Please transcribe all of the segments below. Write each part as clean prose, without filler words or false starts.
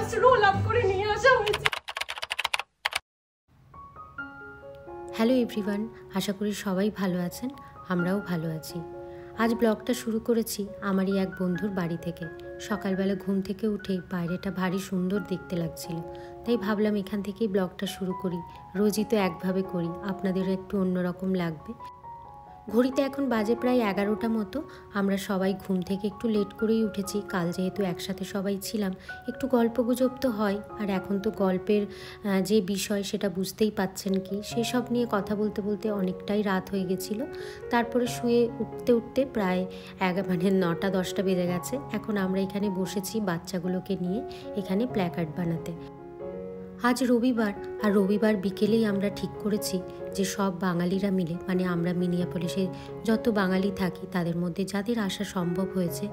Just roll up করে নিয়ে আসা হয়েছে। হ্যালো এভরিওয়ান, আশা করি সবাই ভালো আছেন, আমরাও ভালো আছি। আজ ব্লগটা শুরু করেছি আমারই এক বন্ধুর বাড়ি থেকে। সকালবেলা ঘুম থেকে উঠেই বাইরেটা ভারী সুন্দর দেখতে লাগছিল, তাই ভাবলাম এখান থেকেই ব্লগটা শুরু করি। রোজই তো একভাবে করি, আপনাদেরও একটু অন্যরকম লাগবে। ঘড়িতে এখন বাজে প্রায় 11টা মতো। আমরা সবাই ঘুম থেকে একটু লেট করেই উঠেছি, কাল যেহেতু একসাথে সবাই ছিলাম, একটু গল্পগুজব তো হয়। আর এখন তো গল্পের যে বিষয় সেটা বুঝতেই পাচ্ছেন কি, সেসব নিয়ে কথা বলতে বলতে অনেকটাই রাত হয়ে গেছিলো। তারপরে শুয়ে উঠতে উঠতে প্রায় 9টা-10টা বেজে গেছে। এখন আমরা এখানে বসেছি বাচ্চাগুলোকে নিয়ে এখানে প্ল্যাকার্ড বানাতে। আজ রবিবার, আর রবিবার বিকেলেই আমরা ঠিক করেছি যে সব বাঙালিরা মিলে, মানে আমরা মিনিয়াপলিসে যত বাঙালি থাকি তাদের মধ্যে যাদের আসা সম্ভব হয়েছে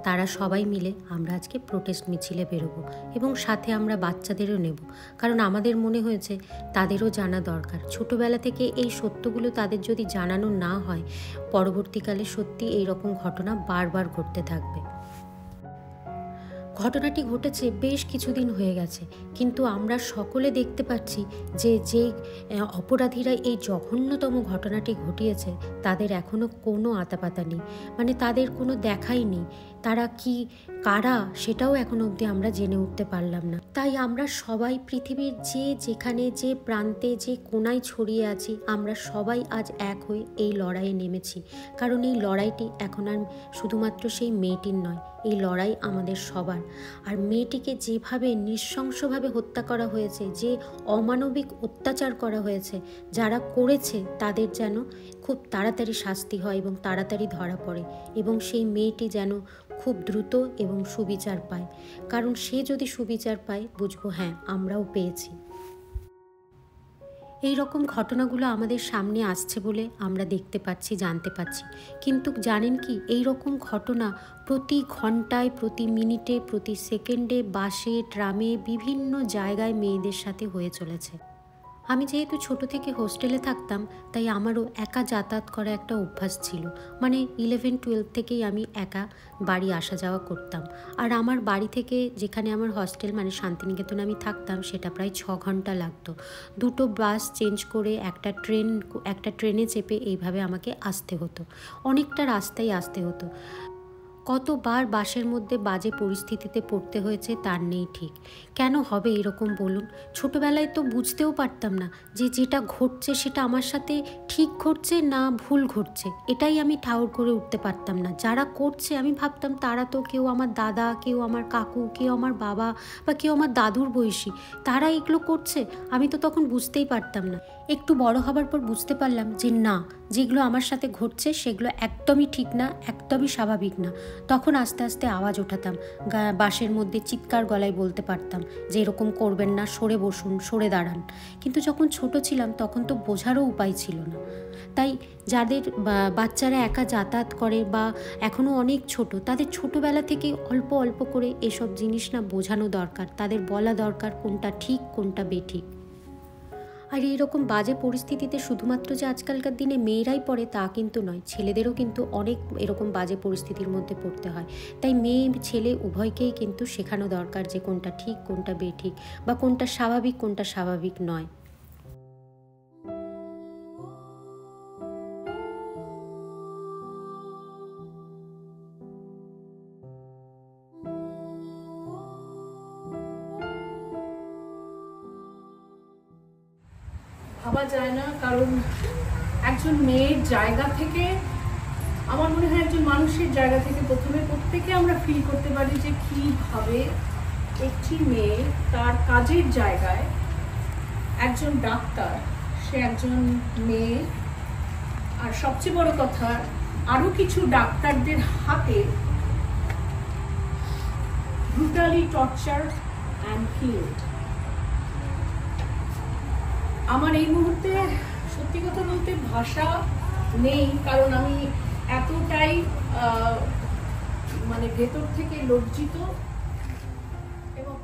তারা সবাই মিলে আমরা আজকে প্রোটেস্ট মিছিলে বেরোবো, এবং সাথে আমরা বাচ্চাদেরও নেব। কারণ আমাদের মনে হয়েছে তাদেরও জানা দরকার। ছোটোবেলা থেকে এই সত্যগুলো তাদের যদি জানানো না হয়, পরবর্তীকালে সত্যি এই রকম ঘটনা বারবার ঘটতে থাকবে। ঘটনাটি ঘটেছে বেশ কিছুদিন হয়ে গেছে, কিন্তু আমরা সকলে দেখতে পাচ্ছি যে অপরাধীরা এই জঘন্যতম ঘটনাটি ঘটিয়েছে তাদের এখনও কোনো আতাপাতা নেই, মানে তাদের কোনো দেখাই নেই। তারা কি কারা সেটাও এখনো অবধি আমরা জেনে উঠতে পারলাম না। তাই আমরা সবাই পৃথিবীর যেখানে যে প্রান্তে যে কোনায় ছড়িয়ে আছি, আমরা সবাই আজ এক হয়ে এই লড়াইয়ে নেমেছি। কারণ এই লড়াইটি এখন আর শুধুমাত্র সেই মেয়েটির নয়, এই লড়াই আমাদের সবার। আর মেয়েটিকে যেভাবে নৃশংসভাবে হত্যা করা হয়েছে, যে অমানবিক অত্যাচার করা হয়েছে, যারা করেছে তাদের যেন খুব তাড়াতাড়ি শাস্তি হয় এবং তাড়াতাড়ি ধরা পড়ে, এবং সেই মেয়েটি যেন খুব দ্রুত এবং সুবিচার পায়। কারণ সে যদি সুবিচার পায়, বুঝবো হ্যাঁ আমরাও পেয়েছি। এই রকম ঘটনাগুলো আমাদের সামনে আসছে বলে আমরা দেখতে পাচ্ছি, জানতে পাচ্ছি। কিন্তু জানেন কি, এই রকম ঘটনা প্রতি ঘন্টায়, প্রতি মিনিটে, প্রতি সেকেন্ডে বাসে, ট্রামে, বিভিন্ন জায়গায় মেয়েদের সাথে হয়ে চলেছে। আমি যেহেতু ছোট থেকে হোস্টেলে থাকতাম, তাই আমারও একা যাতায়াত করা একটা অভ্যাস ছিল। মানে 11-12 থেকেই আমি একা বাড়ি আসা যাওয়া করতাম। আর আমার বাড়ি থেকে যেখানে আমার হস্টেল, মানে শান্তিনিকেতনে আমি থাকতাম, সেটা প্রায় 6 ঘন্টা লাগতো। 2টো বাস চেঞ্জ করে একটা ট্রেনে চেপে এইভাবে আমাকে আসতে হতো। অনেকটা রাস্তায় আসতে হতো। কতবার বাসের মধ্যে বাজে পরিস্থিতিতে পড়তে হয়েছে তার নেই ঠিক। কেন হবে এরকম বলুন? ছোটোবেলায় তো বুঝতেও পারতাম না যে যেটা ঘটছে সেটা আমার সাথে ঠিক ঘটছে না ভুল ঘটছে, এটাই আমি ঠাউর করে উঠতে পারতাম না। যারা করছে আমি ভাবতাম তারা তো কেউ আমার দাদা, কেউ আমার কাকু, কেউ আমার বাবা, বা কেউ আমার দাদুর বয়সী, তারা এগুলো করছে। আমি তো তখন বুঝতেই পারতাম না। একটু বড় হবার পর বুঝতে পারলাম যে না, যেগুলো আমার সাথে ঘটছে সেগুলো একদমই ঠিক না, একদমই স্বাভাবিক না। তখন আস্তে আস্তে আওয়াজ ওঠাতাম, বাসের মধ্যে চিৎকার গলায় বলতে পারতাম যে এরকম করবেন না, সরে বসুন, সরে দাঁড়ান। কিন্তু যখন ছোট ছিলাম তখন তো বোঝারও উপায় ছিল না। তাই যাদের বাচ্চারা একা যাতায়াত করে বা এখনও অনেক ছোট, তাদের ছোটোবেলা থেকেই অল্প অল্প করে এসব জিনিস না বোঝানো দরকার, তাদের বলা দরকার কোনটা ঠিক কোনটা বেঠিক। আর এইরকম বাজে পরিস্থিতিতে শুধুমাত্র যে আজকালকার দিনে মেয়েরাই পড়ে তা কিন্তু নয়, ছেলেদেরও কিন্তু অনেক এরকম বাজে পরিস্থিতির মধ্যে পড়তে হয়। তাই মেয়ে ছেলে উভয়কেই কিন্তু শেখানো দরকার যে কোনটা ঠিক কোনটা বেঠিক, বা কোনটা স্বাভাবিক কোনটা স্বাভাবিক নয়। ভাবা যায় না, কারণ একজন মেয়ের জায়গা থেকে, আমার মনে হয় একজন মানুষের জায়গা থেকে প্রথমে প্রত্যেকে আমরা ফিল করতে পারি যে কিভাবে একটি মেয়ে তার কাজের জায়গায়, একজন ডাক্তার, সে একজন মেয়ে, আর সবচেয়ে বড় কথা আরো কিছু ডাক্তারদের হাতে ব্রুটালি টর্চার অ্যান্ড কিলড। আমার এই মুহূর্তে সত্যি কথা বলতে ভাষা নেই, কারণ আমি এতটাই মানে ভেতর থেকে লজ্জিত এবং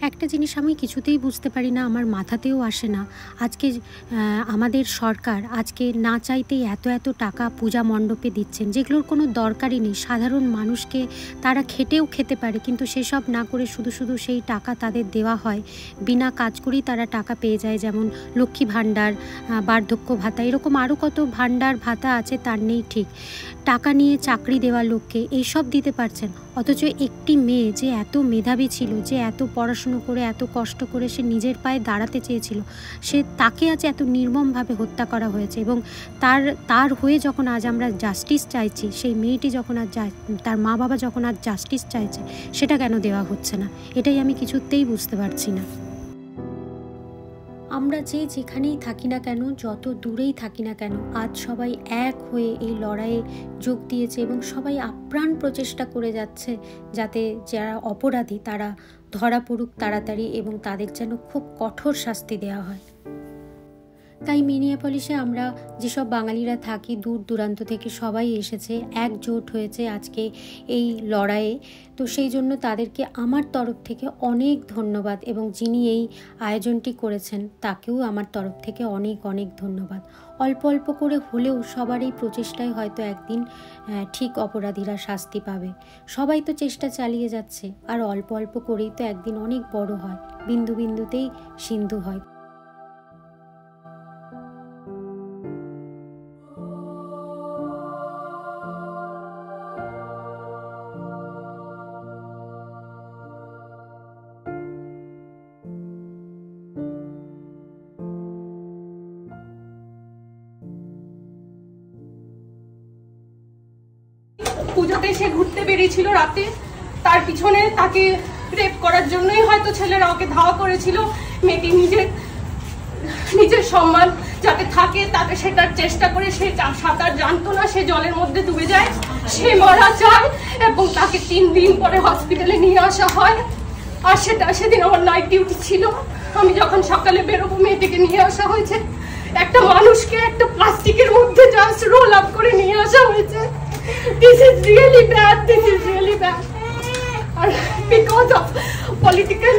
একটা একটা জিনিস আমি কিছুতেই বুঝতে পারি না, আমার মাথাতেও আসে না। আজকে আমাদের সরকার আজকে না চাইতেই এত এত টাকা পূজা মণ্ডপে দিচ্ছেন, যেগুলোর কোনো দরকারই নেই। সাধারণ মানুষকে তারা খেটেও খেতে পারে, কিন্তু সেসব না করে শুধু শুধু সেই টাকা তাদের দেওয়া হয়। বিনা কাজ করেই তারা টাকা পেয়ে যায়, যেমন লক্ষ্মী ভাণ্ডার, বার্ধক্য ভাতা, এরকম আরও কত ভাণ্ডার ভাতা আছে তার নেই ঠিক। টাকা নিয়ে চাকরি দেওয়া লোককে এইসব দিতে পারছেন, অথচ একটি মেয়ে যে এত মেধাবী ছিল, যে এত পড়াশুনো করে এত কষ্ট করে সে নিজের পায়ে দাঁড়াতে চেয়েছিল, তাকে আজ এত নির্মমভাবে হত্যা করা হয়েছে। এবং তার হয়ে যখন আজ আমরা জাস্টিস চাইছি, সেই মেয়েটি যখন আজ তার মা বাবা যখন আজ জাস্টিস চাইছে, সেটা কেন দেওয়া হচ্ছে না, এটাই আমি কিছুতেই বুঝতে পারছি না। আমরা যেখানেই থাকি না কেন, যত দূরেই থাকি না কেন, আজ সবাই এক হয়ে এই লড়াইয়ে যোগ দিয়েছে এবং সবাই আপ্রাণ প্রচেষ্টা করে যাচ্ছে যাতে যারা অপরাধী তারা ধরা পড়ুক তাড়াতাড়ি এবং তাদের যেন খুব কঠোর শাস্তি দেওয়া হয়। তাই মিনিয়াপলিসে আমরা যেসব বাঙালিরা থাকি, দূর দূরান্ত থেকে সবাই এসেছে, একজোট হয়েছে আজকে এই লড়াইয়ে। তো সেই জন্য তাদেরকে আমার তরফ থেকে অনেক ধন্যবাদ, এবং যিনি এই আয়োজনটি করেছেন তাকেও আমার তরফ থেকে অনেক অনেক ধন্যবাদ। অল্প অল্প করে হলেও সবার এই প্রচেষ্টায় হয়তো একদিন ঠিক অপরাধীরা শাস্তি পাবে। সবাই তো চেষ্টা চালিয়ে যাচ্ছে, আর অল্প অল্প করেই তো একদিন অনেক বড় হয়, বিন্দু বিন্দুতেই সিন্ধু হয়। পুজোতে সে ঘুরতে বেরিয়েছিল রাতে, তার পিছনে তাকে রেপ করার জন্যই হয়তো ছেলেরা ওকে ধাওয়া করেছিল। মেয়েটি নিজের সম্মান যাতে থাকে তাকে সেটার চেষ্টা করে, সে সাঁতার জানতো না, সে জলের মধ্যে ডুবে যায়, সে মারা যায় এবং তাকে 3 দিন পরে হসপিটালে নিয়ে আসা হয়। আর সেদিন আমার নাইট ডিউটি ছিল। আমি যখন সকালে বেরোবো, মেয়েটিকে নিয়ে আসা হয়েছে, একটা মানুষকে একটা প্লাস্টিকের মধ্যে জাস্ট রোল আপ করে নিয়ে আসা হয়েছে। This is really bad. This is really bad. R because of political,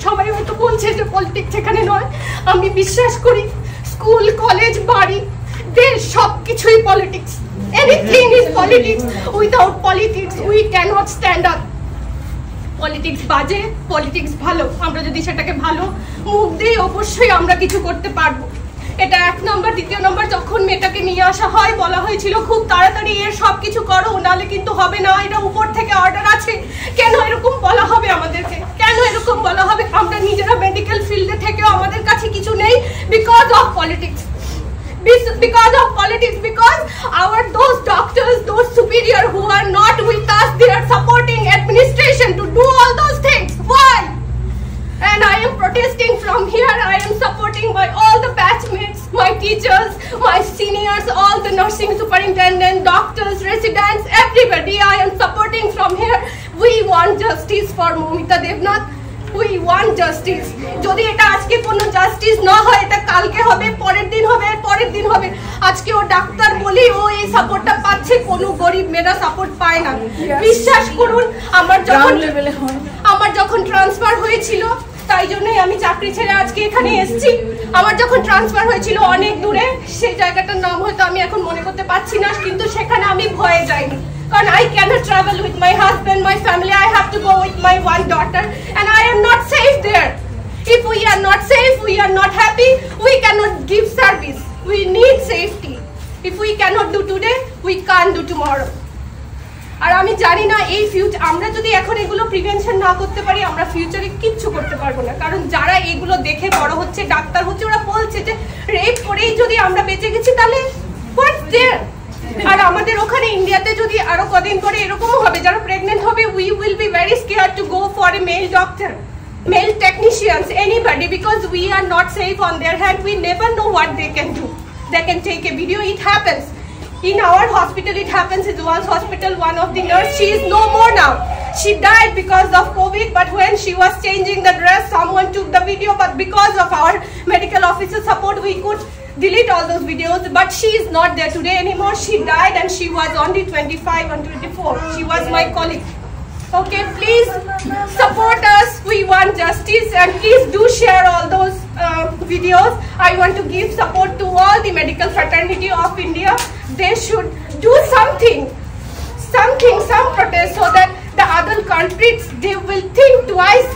সবাই হয়তো বলছে যে পলিটিক্স এখানে নয়। আমি বিশ্বাস করি স্কুল, কলেজ, বাড়ি, দেশ সবকিছুই politics. Anything is politics. Without politics we cannot stand up. Politics বাজে, পলিটিক্স ভালো। আমরা যদি সেটাকে ভালো মুখ দিই, অবশ্যই আমরা কিছু করতে পারবো। এটা 1 নম্বর। 2য় নম্বর, যখন মেয়েটাকে নিয়ে আসা হয় বলা হয়েছিল খুব তাড়াতাড়ি এর সবকিছু করো, নাহলে কিন্তু হবে না, এটা উপর থেকে অর্ডার আছে। কেন এরকম বলা হবে আমাদেরকে? কেন এরকম বলা হবে? আমরা নিজেরা মেডিকেল ফিল্ডে থেকেও আমাদের কাছে কিছু নেই, because of politics. Because of politics, because those doctors, those superior who are not with us, they are supporting administration to do all those things. Why? And I am protesting from here. I am supporting by all the batchmates, my teachers, my seniors, all the nursing superintendents, doctors, residents, everybody. I am supporting from here. We want justice for Momita Devnath. We want justice. যদি এটা আজকে কোনো justice না হয়, এটা কালকে হবে, পরের দিন হবে, পরের দিন হবে। আজকে ও ডাক্তার বলি ও এই সাপোর্টটা পাচ্ছে, কোনো গরিব মেয়েরা সাপোর্ট পায় না। বিশ্বাস করুন, আমার যখন ট্রান্সফার হয়েছিল, তাই জন্যই আমি চাকরি ছেড়ে আজকে এখানে এসেছি। আমার যখন ট্রান্সফার হয়েছিল অনেক দূরে, সেই জায়গাটার নাম হয়তো আমি এখন মনে করতে পারছি না, কিন্তু সেখানে আমি ভয়ে যাইনি, কারণ I cannot travel with my husband, my family. I have to go with my one daughter, and I am not safe there. If we are not safe, we are not happy, we cannot give service. We need safety. If we cannot do today, we can't do tomorrow. আর আমি জানি না এই future, আমরা যদি এখন এগুলো prevention না করতে পারি, আমরা ফিউচারে কিচ্ছু করতে পারবো না। কারণ যারা এগুলো দেখে বড় হচ্ছে, ডাক্তার হচ্ছে, ওরা বলছে যে রেপ করেই যদি আমরা বেঁচে গেছি, তাহলে হোয়াটস দেয়ার? আর আমাদের ওখানে ইন্ডিয়াতে যদি আরো কদিন পরে এরকমও হবে, যারা প্রেগনেন্ট হবে, we will be very scared to go for a male doctor, male technicians, anybody, because we are not safe on their hand. We never know what they can do. They can take a video. It happens in our hospital. It happens in Walls Hospital. One of the nurse, she is no more now. She died because of COVID, but when she was changing the dress, someone took the video, but because of our medical officer support, we could delete all those videos. But she is not there today anymore. She died and she was only 25 and 24. She was my colleague. Okay, please support us. We want justice, and please do share all those videos. I want to give support to all the medical fraternity of India. They should do something, some protest, so that the other countries, they will think twice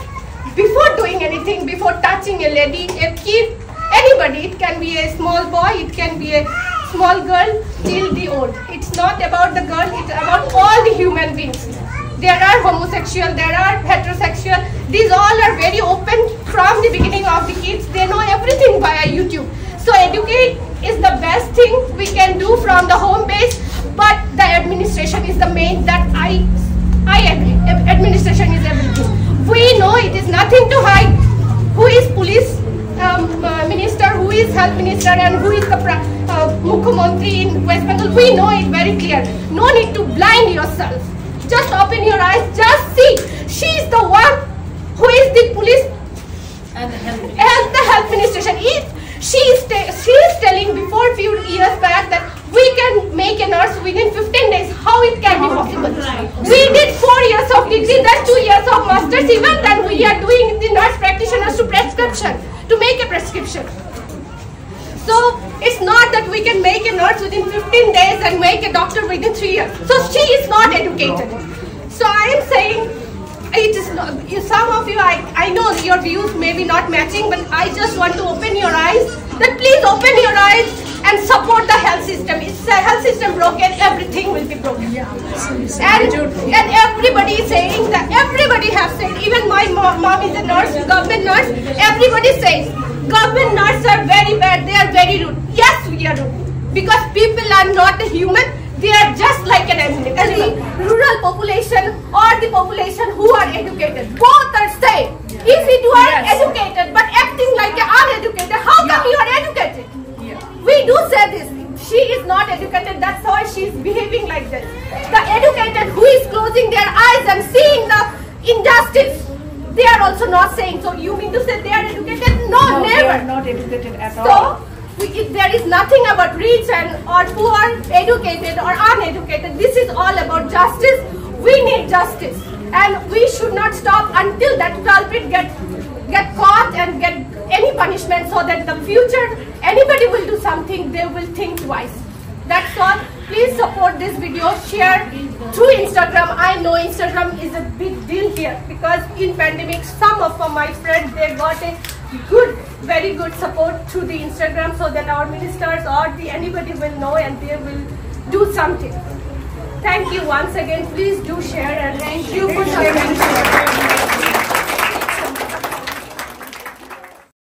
before doing anything, before touching a lady, a kid, anybody. It can be a small boy, it can be a small girl, till the old. It's not about the girl, it's about all the human beings. There are homosexual, there are heterosexual. These all are very open from the beginning of the kids. They know everything via YouTube. So educate is the best thing we can do from the home base, but the administration is the main. That I agree. Administration is everything. We know it is nothing to hide. Who is police minister, who is health minister, and who is the Mukhyamantri in West Bengal? We know it very clear. No need to blind yourself. Just open your eyes, just see. She is the one who is the police And the health administration. She is telling before few years back that we can make a nurse within 15 days. How it can be possible? Right. We did 4 years of degree, that's 2 years of masters. Even then we are doing the nurse practitioners to prescription, to make a prescription. So it's not that we can make a nurse within 15 days and make a doctor within 3 years. So she is not educated. So I am saying, it is not, some of you, I know your views may be not matching, but I just want to open your eyes. That please open your eyes and support the health system. If the health system broken, everything will be broken. And everybody is saying that, everybody has said, even my mom is a nurse, government nurse, everybody says, government nurses are very bad, they are very rude. Yes, we are rude. Because people are not a human, they are just like an animal. The rural population or the population who are educated, both are same. If you are educated but acting like an uneducated, how come you are educated? We do say this. She is not educated, that's why she is behaving like this. The educated who is closing their eyes and seeing the injustice, they are also not saying. So you mean to say they are educated? No, never. They are not educated at all. So there is nothing about rich and or poor, educated or uneducated. This is all about justice. We need justice, and we should not stop until that culprit get caught and get any punishment, so that in the future anybody will do something, they will think twice. That's all. Please support this video, share through Instagram. I know Instagram is a big deal here, because in pandemic some of my friends, they got a very good support through the Instagram, so that our ministers or anybody will know and they will do something. Thank you once again. Please do share